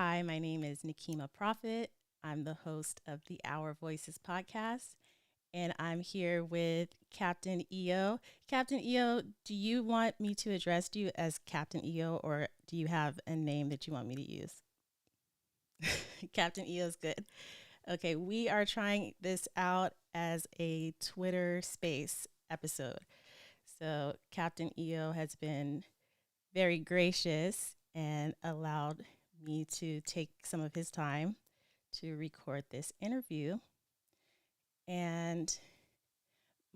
Hi, my name is Nikema Prophet. I'm the host of the Our Voices podcast, and I'm here with Captain EO. Captain EO, do you want me to address you as Captain EO, or do you have a name that you want me to use? Captain EO is good. Okay, we are trying this out as a Twitter space episode. So, Captain EO has been very gracious and allowed me to take some of his time to record this interview. And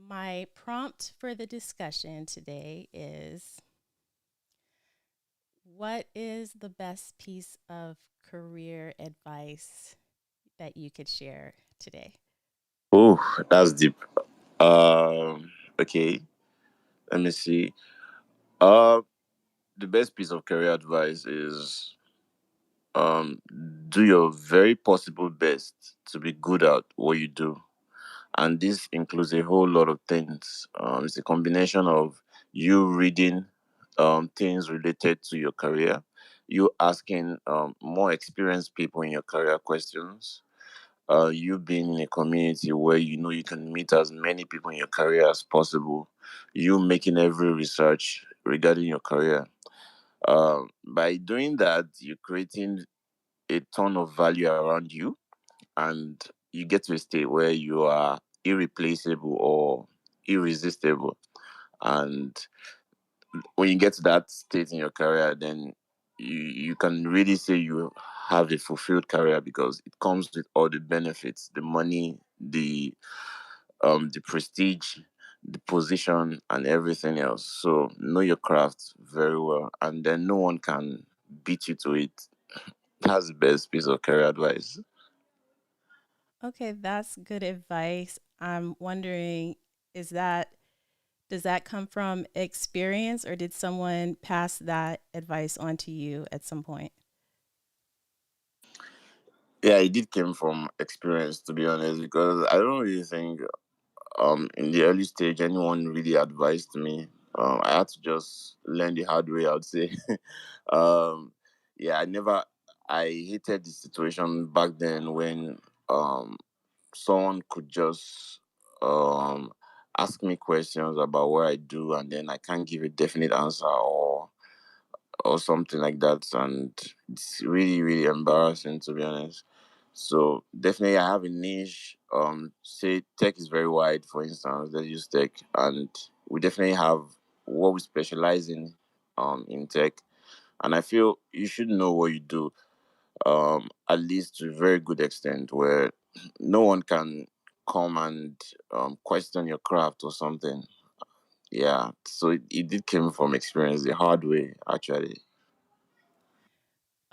my prompt for the discussion today is, what is the best piece of career advice that you could share today? Oh, that's deep. Okay, let me see. Uh, the best piece of career advice is do your very possible best to be good at what you do, and this includes a whole lot of things. It's a combination of you reading things related to your career, you asking more experienced people in your career questions, you being in a community where you know you can meet as many people in your career as possible, you making every research regarding your career. By doing that, you're creating a ton of value around you, and you get to a state where you are irreplaceable or irresistible. And when you get to that state in your career, then you can really say you have a fulfilled career because it comes with all the benefits, the money, the prestige, the position, and everything else. So know your craft very well, and then no one can beat you to it. That's the best piece of career advice. Okay, that's good advice. I'm wondering, is that does that come from experience, or did someone pass that advice on to you at some point? Yeah, it did came from experience, to be honest, because I don't really think in the early stage anyone really advised me. I had to just learn the hard way, I would say. um yeah, I hated the situation back then when um someone could just um ask me questions about what I do, and then I can't give a definite answer or something like that, and it's really really embarrassing, to be honest. So definitely I have a niche. Say tech is very wide, for instance. Let's use tech, and we definitely have what we specialize in tech. And I feel you should know what you do, at least to a very good extent, where no one can come and question your craft or something. Yeah, so it did came from experience, the hard way, actually.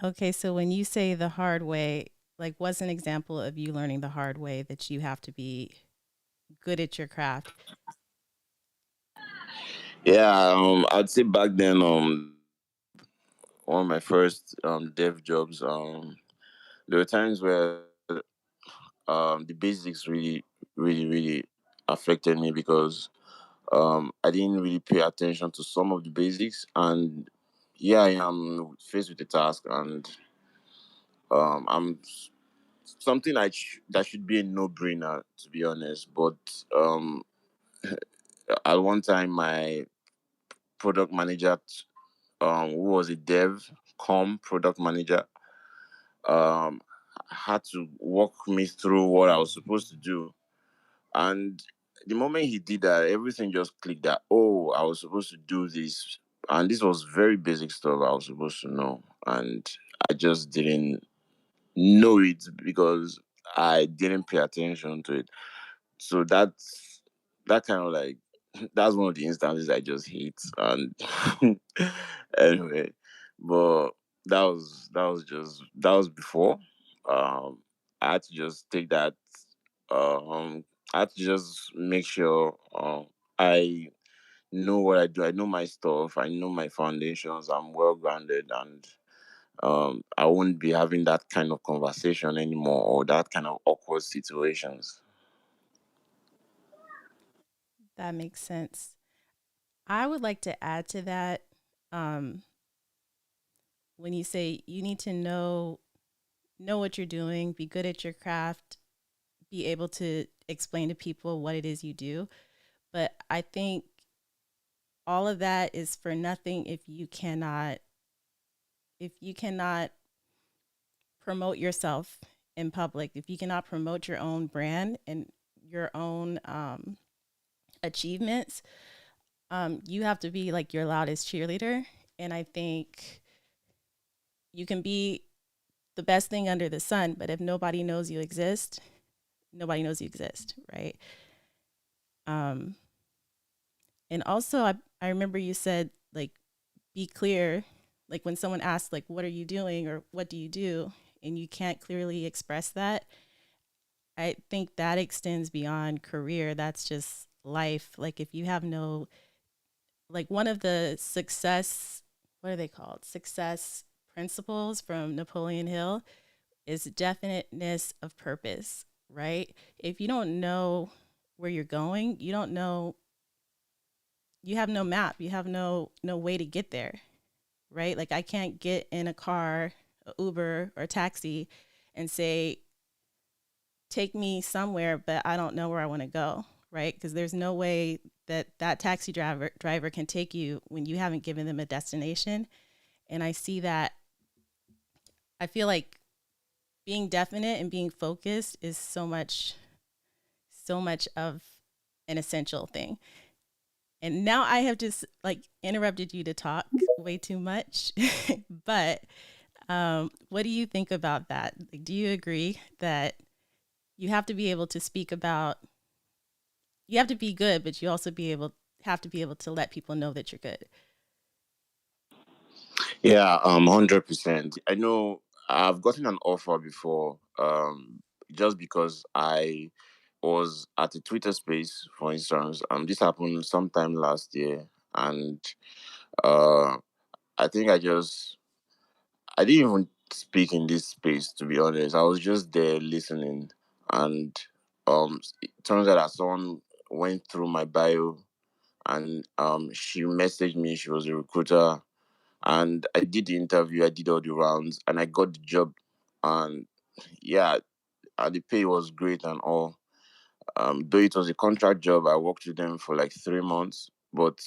Okay, so when you say the hard way, like what's an example of you learning the hard way that you have to be good at your craft? Yeah, I'd say back then, one of my first dev jobs, there were times where the basics really affected me because I didn't really pay attention to some of the basics, and yeah, I am faced with the task, and I'm something that should be a no brainer, to be honest. But at one time, my product manager, who was a dev com product manager, um, had to walk me through what I was supposed to do. And the moment he did that, everything just clicked that, oh, I was supposed to do this. And this was very basic stuff I was supposed to know. And I just didn't know it because I didn't pay attention to it. So that kind of like that's one of the instances I just hate. And anyway, but that was before. Um, I had to just take that. I had to just make sure I know what I do. I know my stuff. I know my foundations. I'm well grounded, and I won't be having that kind of conversation anymore or that kind of awkward situations. That makes sense. I would like to add to that, um, when you say you need to know. know what you're doing, be good at your craft, be able to explain to people what it is you do. But I think all of that is for nothing if you cannot promote yourself in public, if you cannot promote your own brand and your own achievements, you have to be like your loudest cheerleader. And I think you can be the best thing under the sun, but if nobody knows you exist, nobody knows you exist, right? Um, and also, I remember you said, like, be clear. Like, when someone asks, like, what are you doing or what do you do? And you can't clearly express that, I think that extends beyond career. That's just life. Like, if you have no, like, one of the success, what are they called? Success principles from Napoleon Hill is definiteness of purpose, right? If you don't know where you're going, you don't know, you have no map, you have no way to get there, right? Like I can't get in a car, a Uber or taxi and say take me somewhere, but I don't know where I want to go, right? Because there's no way that that taxi driver can take you when you haven't given them a destination. And I see that, I feel like being definite and being focused is so much of an essential thing. And now I have just like interrupted you to talk way too much. But what do you think about that? Like, do you agree that you have to be able to speak about, you have to be good, but you also have to be able to let people know that you're good? Yeah, 100%. I know I've gotten an offer before, just because I was at a Twitter space, for instance. This happened sometime last year, and uh, I think I didn't even speak in this space, to be honest. I was just there listening, and it turns out that someone went through my bio, and she messaged me. She was a recruiter, and I did the interview. I did all the rounds, and I got the job. And yeah, the pay was great and all. Though it was a contract job, I worked with them for like 3 months. But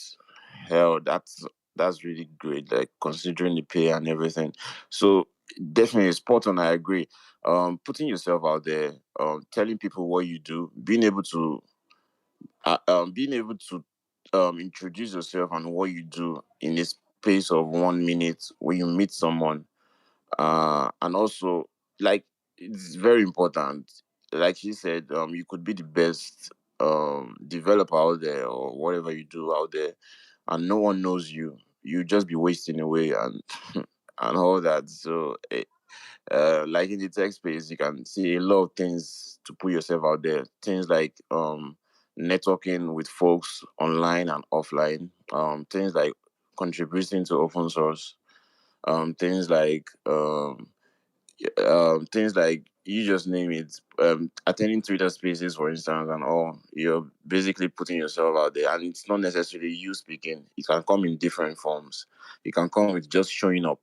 hell, that's really great. Like considering the pay and everything. So definitely spot on. I agree. Putting yourself out there, telling people what you do, being able to introduce yourself and what you do in a space of 1 minute when you meet someone, and also, like, it's very important. Like she said, you could be the best developer out there or whatever you do out there, and no one knows you. You just be wasting away and and all that. So like in the tech space, you can see a lot of things to put yourself out there. Things like networking with folks online and offline. Things like contributing to open source. Things like things like you just name it. Attending Twitter spaces, for instance, and all. You're basically putting yourself out there, and it's not necessarily you speaking. It can come in different forms. It can come with just showing up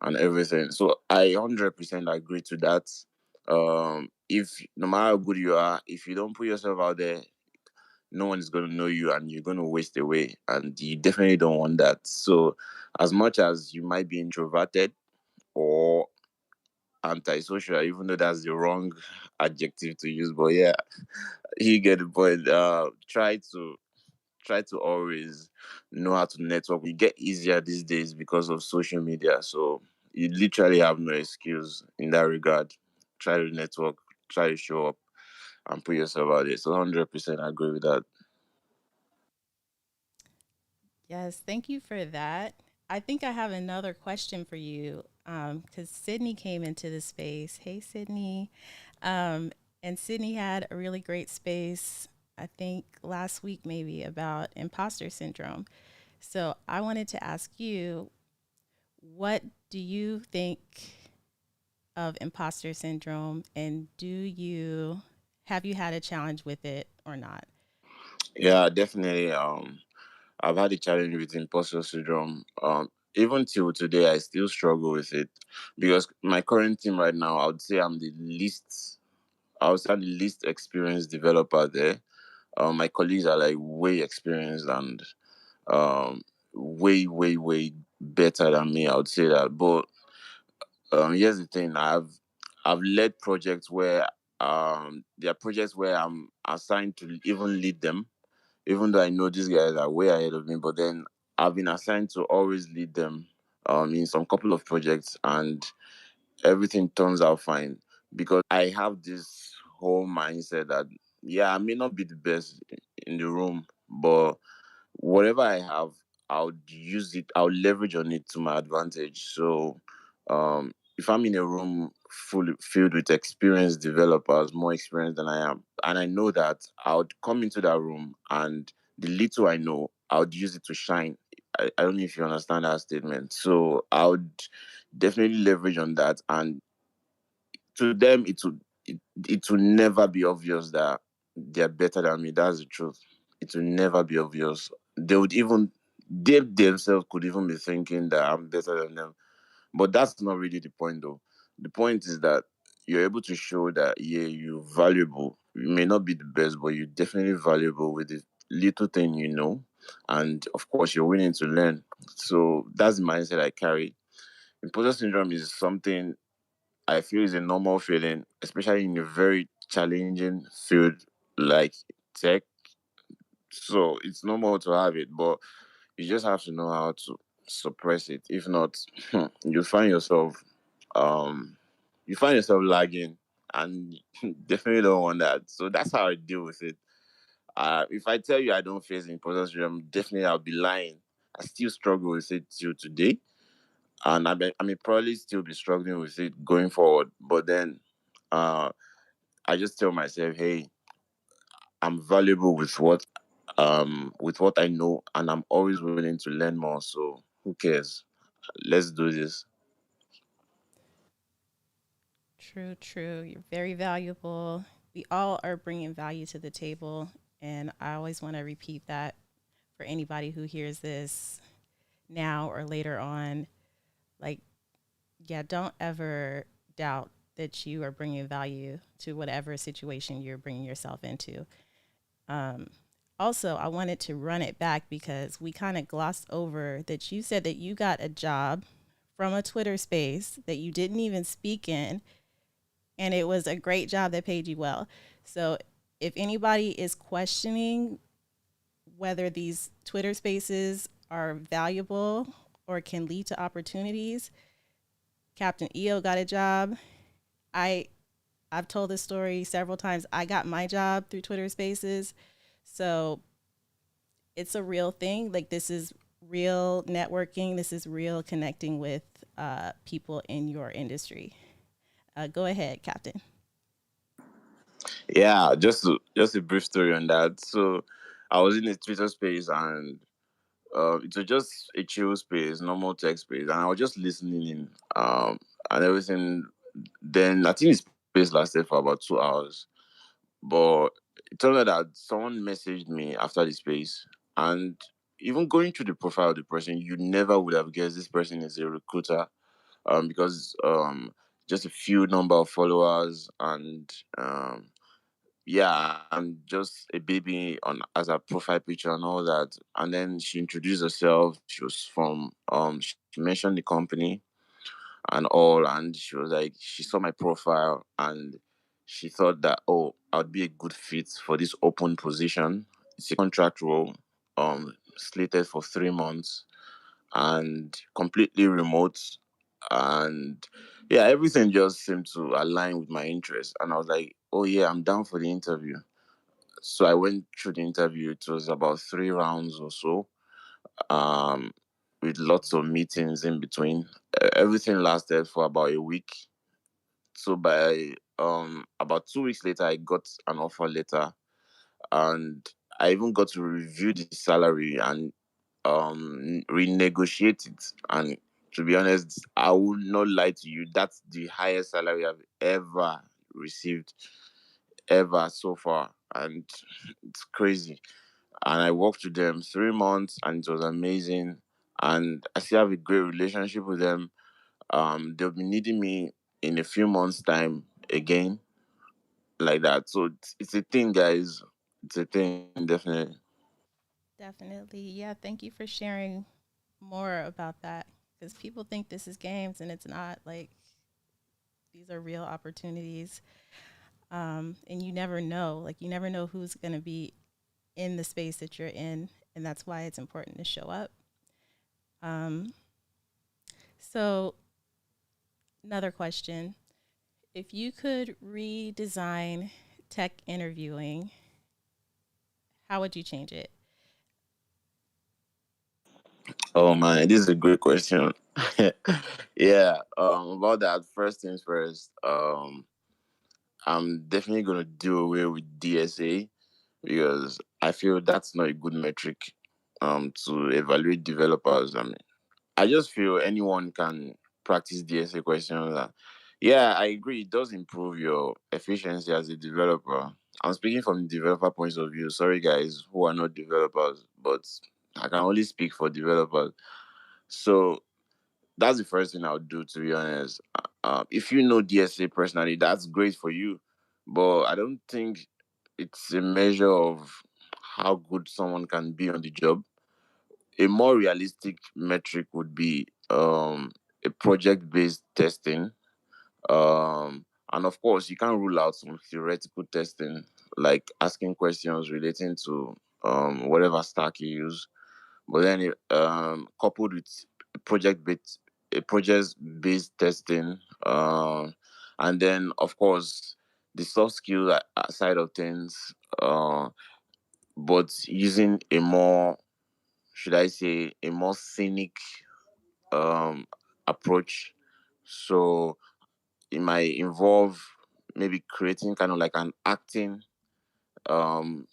and everything. So I 100% agree to that. If no matter how good you are, if you don't put yourself out there, no one is going to know you, and you're going to waste away, and you definitely don't want that. So as much as you might be introverted or antisocial, even though that's the wrong adjective to use, but yeah, you get the point. Try to always know how to network. It get easier these days because of social media, so you literally have no excuse in that regard. Try to network, try to show up, and put yourself out there. So 100% agree with that. Yes, thank you for that. I think I have another question for you because Sydney came into the space. Hey, Sydney. Um, and Sydney had a really great space, I think last week maybe, about imposter syndrome. So I wanted to ask you, what do you think of imposter syndrome, and have you had a challenge with it or not? Yeah, definitely. I've had a challenge with imposter syndrome. even till today, I still struggle with it because my current team right now, I would say I would say I'm the least experienced developer there. My colleagues are like way experienced and um, way, way, way better than me. I would say that. But here's the thing: I've led projects where there are projects where I'm assigned to even lead them, even though I know these guys are way ahead of me. But then I've been assigned to always lead them in some couple of projects, and everything turns out fine because I have this whole mindset that yeah, I may not be the best in the room, but whatever I have, I'll use it, I'll leverage on it to my advantage. So if I'm in a room filled with experienced developers, more experienced than I am, and I know that, I would come into that room and the little I know, I would use it to shine. I don't know if you understand that statement. So I would definitely leverage on that, and to them it will never be obvious that they're better than me. That's the truth. It will never be obvious. They themselves could even be thinking that I'm better than them. But that's not really the point though. The point is that you're able to show that yeah, you're valuable. You may not be the best, but you're definitely valuable with the little thing you know. And of course you're willing to learn. So that's the mindset I carry. Imposter syndrome is something I feel is a normal feeling, especially in a very challenging field like tech. So it's normal to have it, but you just have to know how to suppress it. If not, you find yourself um you find yourself lagging, and definitely don't want that. So that's how I deal with it. If I tell you I don't face imposter syndrome, definitely I'll be lying. I still struggle with it till today, and I may probably still be struggling with it going forward. But then, uh, I just tell myself, hey, I'm valuable with what I know, and I'm always willing to learn more. So who cares? Let's do this. True, true. You're very valuable. We all are bringing value to the table. And I always want to repeat that for anybody who hears this now or later on. Like, yeah, don't ever doubt that you are bringing value to whatever situation you're bringing yourself into. Um, Also, I wanted to run it back because we kind of glossed over that you said that you got a job from a Twitter space that you didn't even speak in, and it was a great job that paid you well. So, if anybody is questioning whether these Twitter spaces are valuable or can lead to opportunities, Captain EO got a job. I I've told this story several times. I got my job through Twitter Spaces. So it's a real thing. Like, this is real networking. This is real connecting with people in your industry. Go ahead, Captain. Yeah, just a brief story on that. So I was in a Twitter space, and it was just a chill space, normal tech space, and I was just listening in, and everything. Then I think the space lasted for about 2 hours, but it turned out that someone messaged me after the space, and even going through the profile of the person, you never would have guessed this person is a recruiter, because just a few number of followers, and yeah, and just a baby on as a profile picture and all that. And then she introduced herself. She was from she mentioned the company and all, and she was like, she saw my profile, and she thought that, oh, I'd be a good fit for this open position. It's a contract role, slated for 3 months, and completely remote. And yeah, everything just seemed to align with my interest, and I was like, oh yeah, I'm down for the interview. So I went through the interview. It was about 3 rounds or so, um, with lots of meetings in between. Everything lasted for about a week. So by about 2 weeks later, I got an offer letter, and I even got to review the salary and renegotiate it. And to be honest, I will not lie to you. That's the highest salary I've ever received, ever so far, and it's crazy. And I worked with them 3 months, and it was amazing. and I still have a great relationship with them. They'll be needing me in a few months' time again, like that. So it's a thing, guys. It's a thing, definitely. Definitely. Yeah. Thank you for sharing more about that because people think this is games and it's not. Like, these are real opportunities. And you never know. Like, you never know who's going to be in the space that you're in. And that's why it's important to show up. Um, so, another question. If you could redesign tech interviewing, how would you change it? Oh man, this is a great question. Yeah, about that, first things first, I'm definitely gonna do away with DSA because I feel that's not a good metric to evaluate developers. I just feel anyone can practice DSA questions. Yeah, I agree. It does improve your efficiency as a developer. I'm speaking from the developer point of view. Sorry, guys who are not developers, but I can only speak for developers. So that's the first thing I would do, to be honest. If you know DSA personally, that's great for you. But I don't think it's a measure of how good someone can be on the job. A more realistic metric would be a project based testing. And of course, you can't rule out some theoretical testing, like asking questions relating to whatever stack you use. But then, coupled with project based project based testing, and then of course the soft skill side of things, but using a more, should I say, a more scenic um, approach. So it might involve maybe creating kind of like an acting um,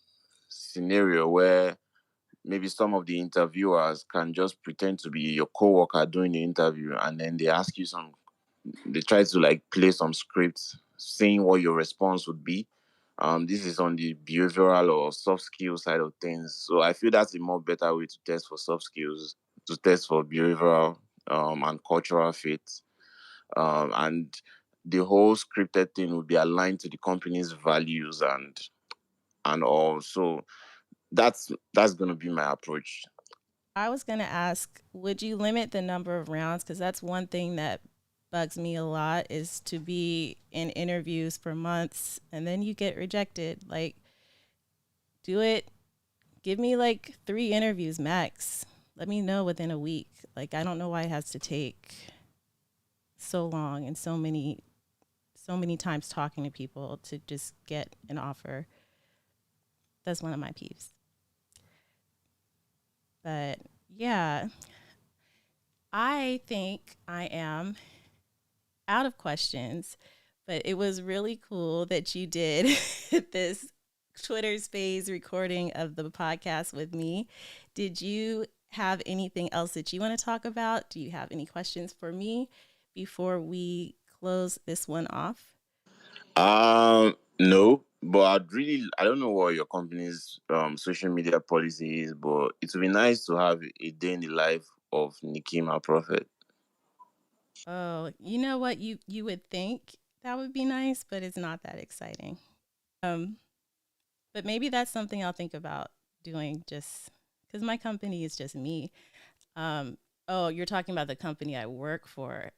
scenario where maybe some of the interviewers can just pretend to be your coworker doing the interview, and then they ask you some, they try to like play some scripts saying what your response would be. This is on the behavioral or soft skill side of things. So I feel that's a more better way to test for soft skills, to test for behavioral and cultural fit. And the whole scripted thing will be aligned to the company's values and all. So that's gonna be my approach. I was going to ask, would you limit the number of rounds? Because that's one thing that bugs me a lot is to be in interviews for months and then you get rejected. Like, do it. Give me like 3 interviews max. Let me know within a week. Like, I don't know why it has to take so long and so many times talking to people to just get an offer. That's one of my peeves. But yeah, I think I am out of questions, but it was really cool that you did this Twitter space recording of the podcast with me. Did you have anything else that you want to talk about? Do you have any questions for me before we close this one off? No, but I don't know what your company's social media policy is, but it would be nice to have a day in the life of Nikima Prophet. Oh, you know what? You would think that would be nice, but it's not that exciting. Um, but maybe that's something I'll think about doing just because my company is just me. Oh, you're talking about the company I work for.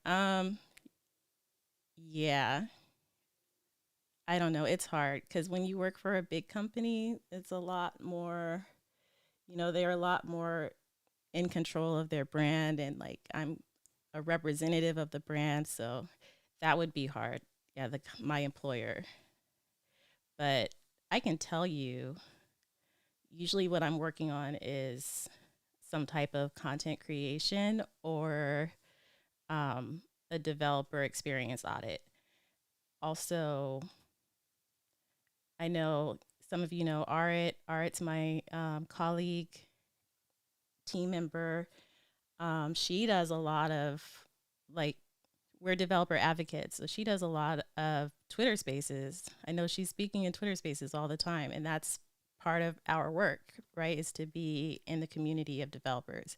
Yeah, I don't know. It's hard because when you work for a big company, it's a lot more, they're a lot more in control of their brand. And like, I'm a representative of the brand. So that would be hard. Yeah, my employer. But I can tell you, usually what I'm working on is some type of content creation or um, a developer experience audit. Also, I know some of you know Arit. Arit's my colleague, team member. She does a lot of like, we're developer advocates, so she does a lot of Twitter spaces. I know she's speaking in Twitter spaces all the time, and that's part of our work, right? Is to be in the community of developers.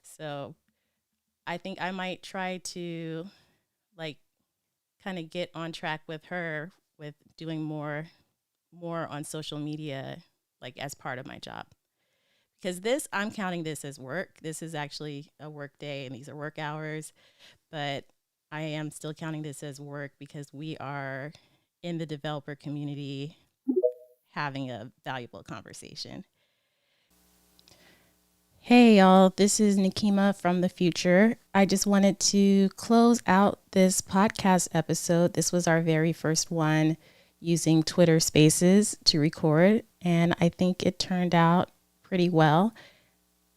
So I think I might try to like kind of get on track with her with doing more on social media like as part of my job. Because this I'm counting this as work. This is actually a work day and these are work hours, but I am still counting this as work because we are in the developer community having a valuable conversation. Hey, y'all, this is Nikema from the future. I just wanted to close out this podcast episode. This was our very first one using Twitter Spaces to record, and I think it turned out pretty well.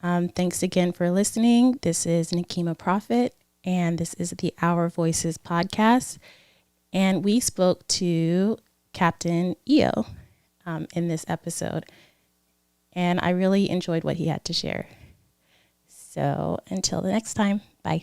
Thanks again for listening. This is Nikema Prophet, and this is the Our Voices podcast. And we spoke to Captain EO in this episode, and I really enjoyed what he had to share. So until the next time, bye.